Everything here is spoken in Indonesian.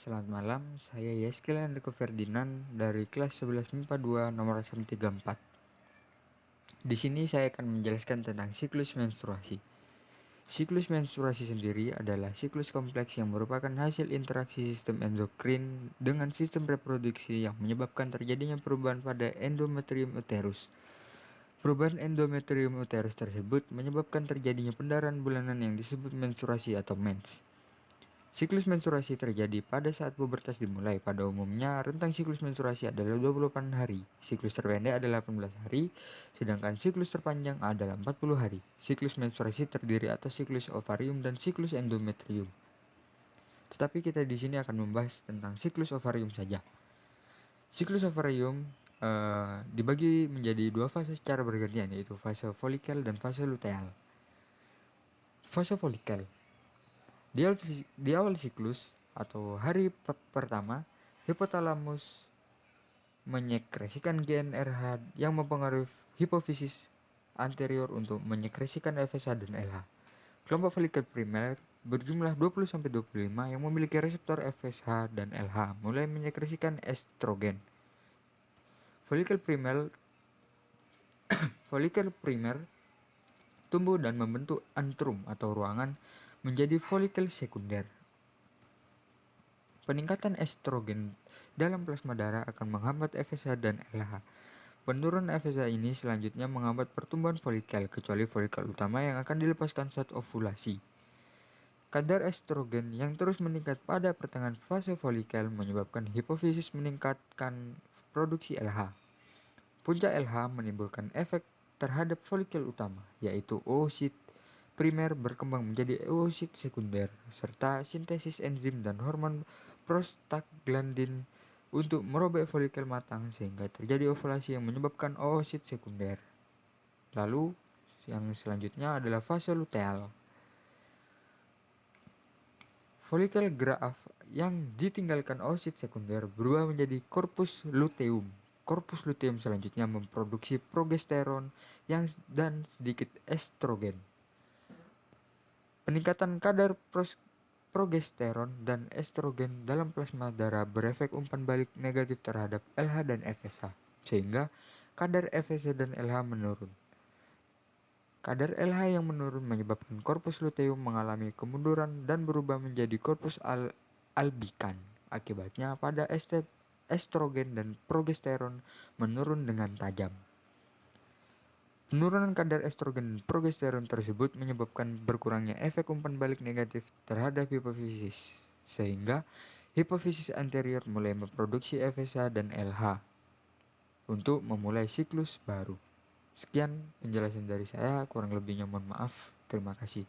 Selamat malam, saya Yeskil Enrico Ferdinand dari kelas 11 MIPA 2 nomor 134. Di sini saya akan menjelaskan tentang siklus menstruasi. Siklus menstruasi sendiri adalah siklus kompleks yang merupakan hasil interaksi sistem endokrin dengan sistem reproduksi yang menyebabkan terjadinya perubahan pada endometrium uterus. Perubahan endometrium uterus tersebut menyebabkan terjadinya pendarahan bulanan yang disebut menstruasi atau mens. Siklus menstruasi terjadi pada saat pubertas dimulai. Pada umumnya, rentang siklus menstruasi adalah 28 hari. Siklus terpendek adalah 18 hari, sedangkan siklus terpanjang adalah 40 hari. Siklus menstruasi terdiri atas siklus ovarium dan siklus endometrium. Tetapi kita di sini akan membahas tentang siklus ovarium saja. Siklus ovarium dibagi menjadi dua fase secara bergantian, yaitu fase folikel dan fase luteal. Fase folikel. Di awal siklus atau hari pertama, hipotalamus menyekresikan GnRH yang mempengaruhi hipofisis anterior untuk menyekresikan FSH dan LH. Kelompok folikel primer berjumlah 20-25 yang memiliki reseptor FSH dan LH mulai menyekresikan estrogen. Folikel primer tumbuh dan membentuk antrum atau ruangan menjadi folikel sekunder. Peningkatan estrogen dalam plasma darah akan menghambat FSH dan LH. Penurunan FSH ini selanjutnya menghambat pertumbuhan folikel, kecuali folikel utama yang akan dilepaskan saat ovulasi. Kadar estrogen yang terus meningkat pada pertengahan fase folikel menyebabkan hipofisis meningkatkan produksi LH. Puncak LH menimbulkan efek terhadap folikel utama, yaitu oosit primer berkembang menjadi oosit sekunder, serta sintesis enzim dan hormon prostaglandin untuk merobek folikel matang sehingga terjadi ovulasi yang menyebabkan oosit sekunder. Lalu, yang selanjutnya adalah fase luteal. Folikel graaf yang ditinggalkan oosit sekunder berubah menjadi korpus luteum. Korpus luteum selanjutnya memproduksi progesteron dan sedikit estrogen. Peningkatan kadar progesteron dan estrogen dalam plasma darah berefek umpan balik negatif terhadap LH dan FSH, sehingga kadar FSH dan LH menurun. Kadar LH yang menurun menyebabkan korpus luteum mengalami kemunduran dan berubah menjadi korpus albikan. Akibatnya pada estrogen dan progesteron menurun dengan tajam. Penurunan kadar estrogen dan progesteron tersebut menyebabkan berkurangnya efek umpan balik negatif terhadap hipofisis, sehingga hipofisis anterior mulai memproduksi FSH dan LH untuk memulai siklus baru. Sekian penjelasan dari saya, kurang lebihnya mohon maaf. Terima kasih.